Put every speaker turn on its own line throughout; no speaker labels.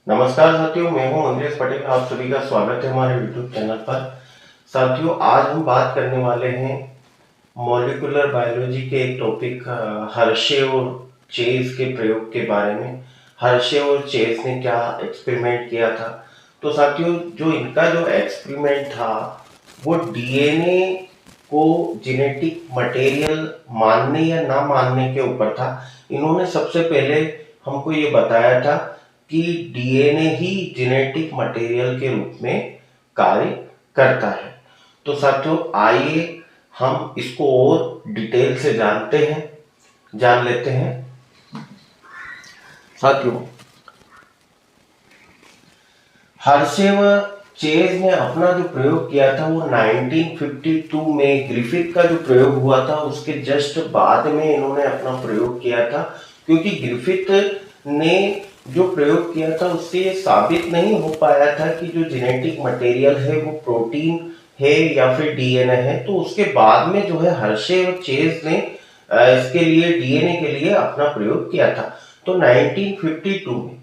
नमस्कार साथियों, मैं हूं अंग्रेज पटेल। आप सभी का स्वागत है हमारे यूट्यूब चैनल पर। साथियों, आज हम बात करने वाले हैं मॉलिक्यूलर बायोलॉजी के एक टॉपिक हर्शे और चेज के प्रयोग के बारे में। हर्शे और चेज ने क्या एक्सपेरिमेंट किया था। तो साथियों, जो इनका जो एक्सपेरिमेंट था वो डीएनए को जेनेटिक मटेरियल मानने या ना मानने के ऊपर था। इन्होंने सबसे पहले हमको ये बताया था कि डीएनए ही जेनेटिक मटेरियल के रूप में कार्य करता है। तो साथियों, आइए हम इसको और डिटेल से जान लेते हैं। साथियों, हर्शे व चेज ने अपना जो प्रयोग किया था वो 1952 में ग्रिफिथ का जो प्रयोग हुआ था उसके जस्ट बाद में इन्होंने अपना प्रयोग किया था, क्योंकि ग्रिफिथ ने जो प्रयोग किया था उससे ये साबित नहीं हो पाया था कि जो जेनेटिक मटेरियल है वो प्रोटीन है या फिर डीएनए है। तो उसके बाद में जो है हर्शे और चेज ने इसके लिए डीएनए के लिए अपना प्रयोग किया था, तो 1952 में।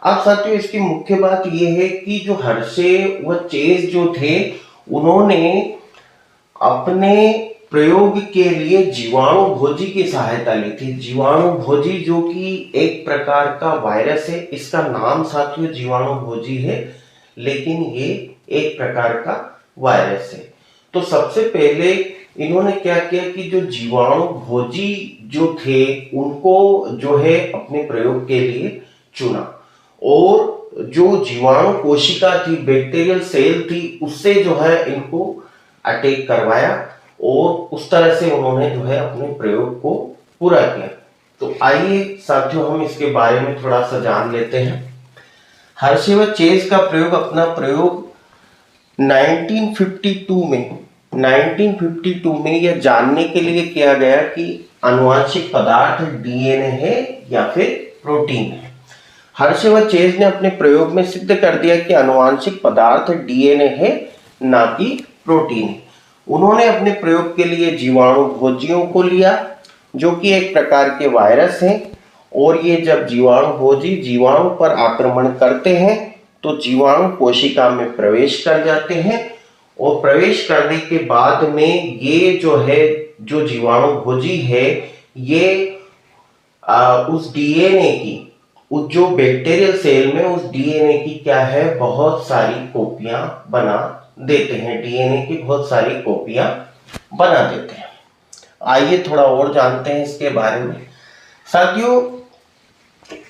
अब साथियों, इसकी मुख्य बात यह है कि जो हर्शे व चेज जो थे उन्होंने अपने प्रयोग के लिए जीवाणु भोजी की सहायता ली थी। जीवाणु भोजी जो कि एक प्रकार का वायरस है, इसका नाम साथियों जीवाणु भोजी है, लेकिन ये एक प्रकार का वायरस है। तो सबसे पहले इन्होंने क्या किया कि जो जीवाणु भोजी जो थे उनको जो है अपने प्रयोग के लिए चुना, और जो जीवाणु कोशिका थी, बैक्टीरियल सेल थी, उससे जो है इनको अटैक करवाया और उस तरह से उन्होंने जो है अपने प्रयोग को पूरा किया। तो आइए साथियों, हम इसके बारे में थोड़ा सा जान लेते हैं। हर्शे व चेज का प्रयोग, अपना प्रयोग 1952 में यह जानने के लिए किया गया कि आनुवंशिक पदार्थ डीएनए है या फिर प्रोटीन है। हर्शे व चेज ने अपने प्रयोग में सिद्ध कर दिया कि आनुवंशिक पदार्थ डीएनए है, ना कि प्रोटीन है। उन्होंने अपने प्रयोग के लिए जीवाणु भोजियों को लिया जो कि एक प्रकार के वायरस हैं, और ये जब जीवाणु भोजी जीवाणु पर आक्रमण करते हैं तो जीवाणु कोशिका में प्रवेश कर जाते हैं, और प्रवेश करने के बाद में ये जो है, जो जीवाणु भोजी है, ये उस डीएनए की, उस जो बैक्टीरियल सेल में उस डीएनए की क्या है, बहुत सारी कॉपियां बना देते हैं। डीएनए की बहुत सारी कॉपियां बना देते हैं। आइए थोड़ा और जानते हैं इसके बारे में। साथियों,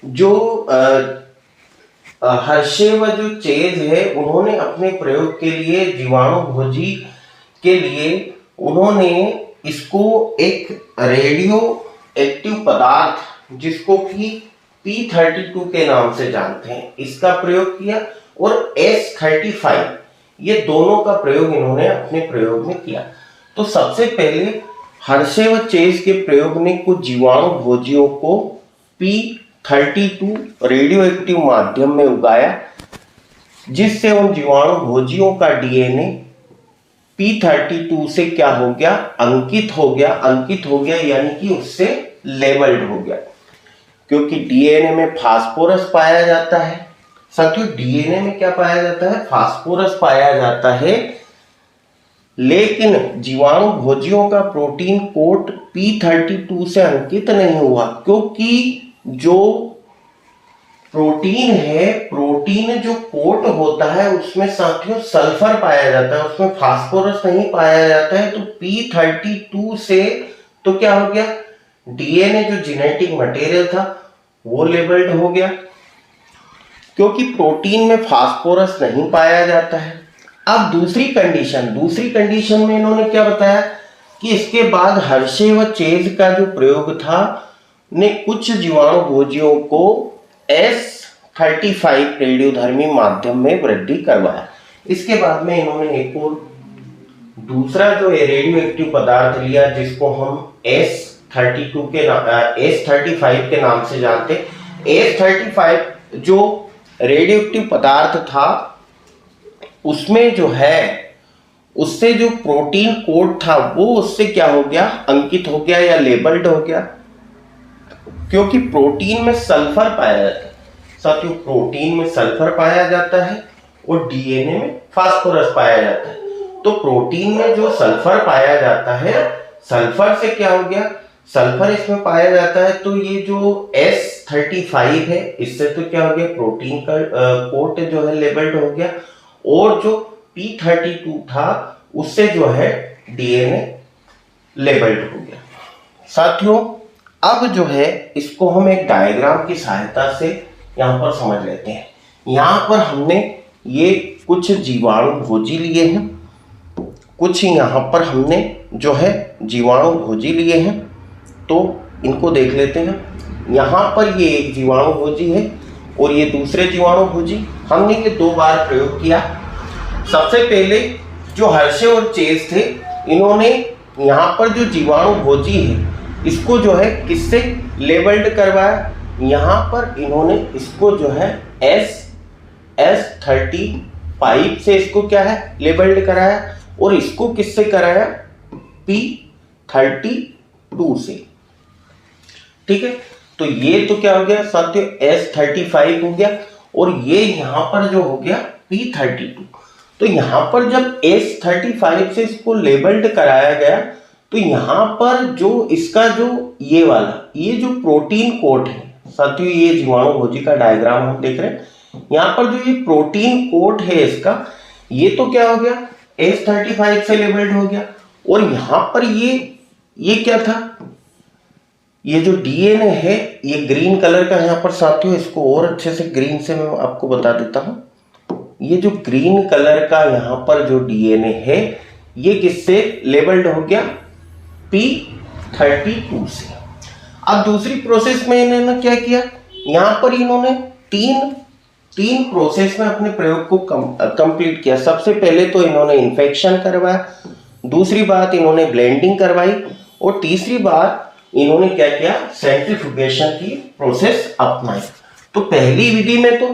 जो हर्शे व जो चेज है उन्होंने अपने प्रयोग के लिए जीवाणु भोजी के लिए उन्होंने इसको एक रेडियो एक्टिव पदार्थ जिसको कि P32 के नाम से जानते हैं, इसका प्रयोग किया, और S35, ये दोनों का प्रयोग इन्होंने अपने प्रयोग में किया। तो सबसे पहले हर्शे व चेज के प्रयोग ने कुछ जीवाणु भोजियों को P32 रेडियो एक्टिव माध्यम में उगाया, जिससे उन जीवाणु भोजियों का डीएनए P32 से क्या हो गया, अंकित हो गया, यानी कि उससे लेबल्ड हो गया। क्योंकि डीएनए में फास्फोरस पाया जाता है। साथियों, डीएनए में क्या पाया जाता है, फास्फोरस पाया जाता है, लेकिन जीवाणु भोजियों का प्रोटीन कोड P32 से अंकित नहीं हुआ, क्योंकि जो प्रोटीन है, प्रोटीन जो कोट होता है उसमें साथियों सल्फर पाया जाता है, उसमें फास्फोरस नहीं पाया जाता है। तो P32 से तो क्या हो गया, डीएनए जो जेनेटिक मटेरियल था वो लेबल्ड हो गया, क्योंकि प्रोटीन में फास्फोरस नहीं पाया जाता है। अब दूसरी कंडीशन में इन्होंने क्या बताया कि इसके बाद हर्शे व चेज का जो प्रयोग था ने कुछ जीवाणु भोजियों को S35 रेडियोधर्मी माध्यम में वृद्धि करवाया। इसके बाद में इन्होंने एक और दूसरा जो रेडियो एक्टिव पदार्थ लिया, जिसको हम S35 के नाम से जानते हैं। S35 जो रेडियो एक्टिव पदार्थ था उसमें जो है, उससे जो प्रोटीन कोड था वो उससे क्या हो गया, अंकित हो गया या लेबल्ड हो गया, क्योंकि प्रोटीन में सल्फर पाया जाता है। साथियों प्रोटीन में सल्फर पाया जाता है और डीएनए में फास्फोरस पाया जाता है। तो प्रोटीन में जो सल्फर पाया जाता है, सल्फर से क्या हो गया, सल्फर इसमें पाया जाता है, तो ये जो S35 है इससे तो क्या हो गया, प्रोटीन का कोट जो है लेबल्ड हो गया, और जो P32 था उससे जो है डीएनए लेबल्ड हो गया। साथियों अब जो है इसको हम एक डायग्राम की सहायता से यहाँ पर समझ लेते हैं। यहाँ पर हमने ये कुछ जीवाणु भोजी लिए हैं, कुछ यहाँ पर हमने जो है जीवाणु भोजी लिए हैं, तो इनको देख लेते हैं। यहाँ पर ये एक जीवाणु भोजी है और ये दूसरे जीवाणु भोजी। हमने ये 2 बार प्रयोग किया। सबसे पहले जो हर्शे और चेज थे, इन्होंने यहाँ पर जो जीवाणु भोजी है इसको जो है किससे लेबल्ड करवाया, यहाँ पर इन्होंने इसको जो है S35 से इसको क्या है लेबल्ड कराया, और इसको किससे कराया, P32 से। ठीक है, तो ये तो क्या हो गया साथियों, S35 हो गया, और ये यहाँ पर जो हो गया P32। तो यहाँ पर जब S35 से इसको लेबल्ड कराया गया, तो यहाँ पर जो इसका जो ये वाला ये जो प्रोटीन कोट है साथियों, ये जीवाणु भोजी का डायग्राम हम देख रहे हैं। यहाँ पर जो ये प्रोटीन कोट है इसका, ये तो क्या हो गया, S35 से लेबल्ड हो गया, और यहाँ पर ये क्या था, ये जो डीएनए है ये ग्रीन कलर का यहाँ पर साथियों, इसको और अच्छे से ग्रीन से मैं आपको बता देता हूँ। ये जो ग्रीन कलर का यहाँ पर जो डीएनए है ये किससे लेबल्ड हो गया, P32 से। अब दूसरी प्रोसेस में इन्होंने क्या किया, यहाँ पर इन्होंने तीन प्रोसेस में अपने प्रयोग को कंप्लीट किया। सबसे पहले तो इन्होंने इन्फेक्शन करवाया, दूसरी बात इन्होंने ब्लेंडिंग करवाई, और तीसरी बात इन्होंने क्या किया, सेंट्रीफ्यूगेशन की प्रोसेस अपनाई। तो पहली विधि में तो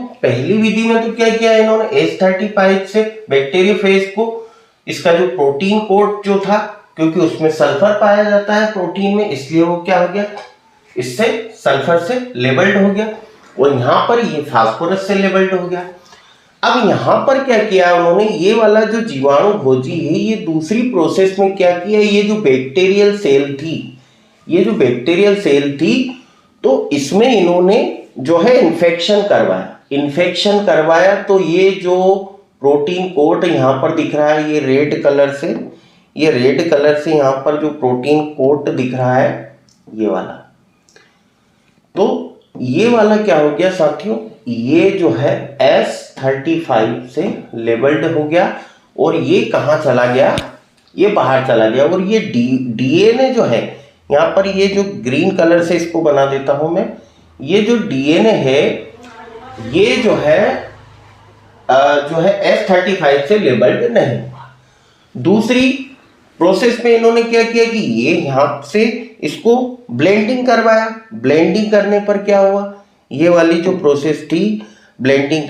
क्या किया इन्होंने, S35 से बैक्टीरियोफेज को इसका जो प्रोटीन कोट जो था, क्योंकि उसमें सल्फर पाया जाता है प्रोटीन में, इसलिए वो क्या हो गया, इससे सल्फर से लेबल्ड हो गया, और यहाँ पर ये फास्फोरस से लेबल्ड हो गया। अब यहाँ पर क्या किया उन्होंने, ये वाला जो जीवाणु भोजी है ये दूसरी प्रोसेस में क्या किया, ये जो बैक्टीरियल सेल थी, तो इसमें इन्होंने जो है इन्फेक्शन करवाया। तो ये जो प्रोटीन कोट यहाँ पर दिख रहा है, ये रेड कलर से यहाँ पर जो प्रोटीन कोट दिख रहा है ये वाला, तो ये वाला क्या हो गया साथियों, ये जो है S35 से लेबल्ड हो गया, और ये कहाँ चला गया, ये बाहर चला गया। और ये डीएनए जो है यहाँ पर, ये जो ग्रीन कलर से इसको बना देता हूं मैं, ये जो डीएनए है ये जो है S35 से लेबल्ड नहीं हुआ। दूसरी प्रोसेस में इन्होंने क्या किया कि ये यहाँ से इसको ब्लेंडिंग करवाया। ब्लेंडिंग करने पर क्या हुआ, ये वाली जो प्रोसेस थी, ब्लेंडिंग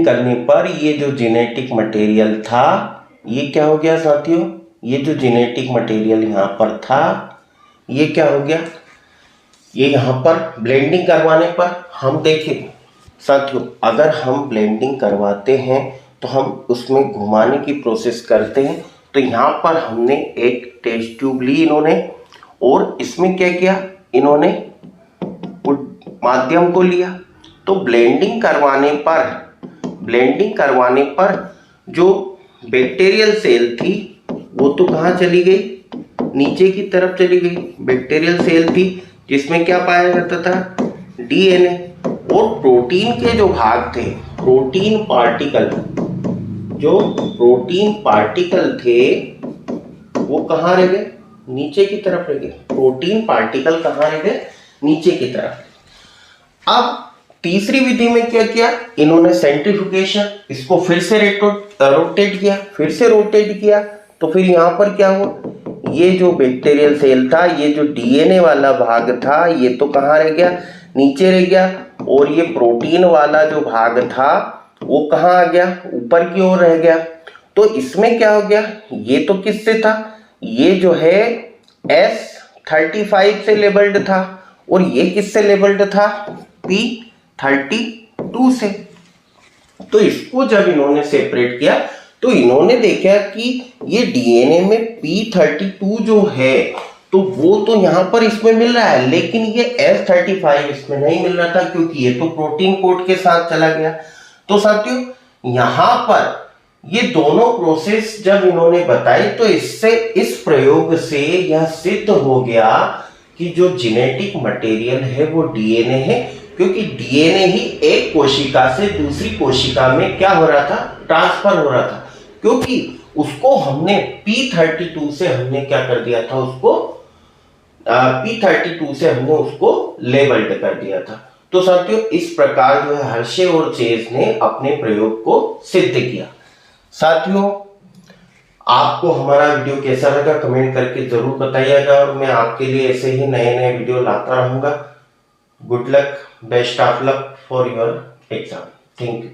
करने पर ये जो जेनेटिक मटेरियल था ये क्या हो गया साथियों, ये जो जेनेटिक मटेरियल यहाँ पर था ये क्या हो गया, ये यहाँ पर ब्लेंडिंग करवाने पर हम देखें साथियों, अगर हम ब्लेंडिंग करवाते हैं तो हम उसमें घुमाने की प्रोसेस करते हैं। तो यहाँ पर हमने एक टेस्ट ट्यूब ली इन्होंने, और इसमें क्या किया इन्होंने, माध्यम को लिया। तो ब्लेंडिंग करवाने पर जो बैक्टीरियल सेल थी वो तो कहाँ चली गई, नीचे की तरफ चली गई। बैक्टीरियल सेल थी जिसमें क्या पाया जाता था, डीएनए, और प्रोटीन के जो भाग थे, प्रोटीन पार्टिकल थे वो कहाँ रह गए, नीचे की तरफ रह गए। प्रोटीन पार्टिकल कहाँ रह गए, नीचे की तरफ। अब तीसरी विधि में क्या किया इन्होंने, सेंट्रीफ्यूगेशन, इसको फिर से रोटेट किया। तो फिर यहाँ पर क्या हुआ, ये जो बैक्टीरियल सेल था, ये जो डीएनए वाला भाग था ये तो कहाँ रह गया, नीचे रह गया, और ये प्रोटीन वाला जो भाग था वो कहाँ आ गया, ऊपर की ओर रह गया। तो इसमें क्या हो गया, ये तो किससे था, ये जो है S35 से लेबल्ड था, और ये किससे लेबल्ड था, P32 से। तो इसको जब इन्होंने सेपरेट किया तो इन्होंने देखा कि ये डीएनए में P32 जो है तो वो तो यहां पर इसमें मिल रहा है, लेकिन ये S35 इसमें नहीं मिल रहा था क्योंकि ये तो प्रोटीन कोड के साथ चला गया। तो साथियों यहां पर ये दोनों प्रोसेस जब इन्होंने बताई तो इससे इस प्रयोग से यह सिद्ध हो गया कि जो जेनेटिक मटेरियल है वो डीएनए है, क्योंकि डीएनए ही एक कोशिका से दूसरी कोशिका में क्या हो रहा था, ट्रांसफर हो रहा था, क्योंकि उसको हमने P32 से हमने क्या कर दिया था, उसको P32 से हमने उसको लेबल्ड कर दिया था। तो साथियों इस प्रकार जो है हर्शे और चेज ने अपने प्रयोग को सिद्ध किया। साथियों आपको हमारा वीडियो कैसा लगा कमेंट करके जरूर बताइएगा, और मैं आपके लिए ऐसे ही नए नए वीडियो लाता रहूंगा। Good luck, best of luck for your exam. Thank you.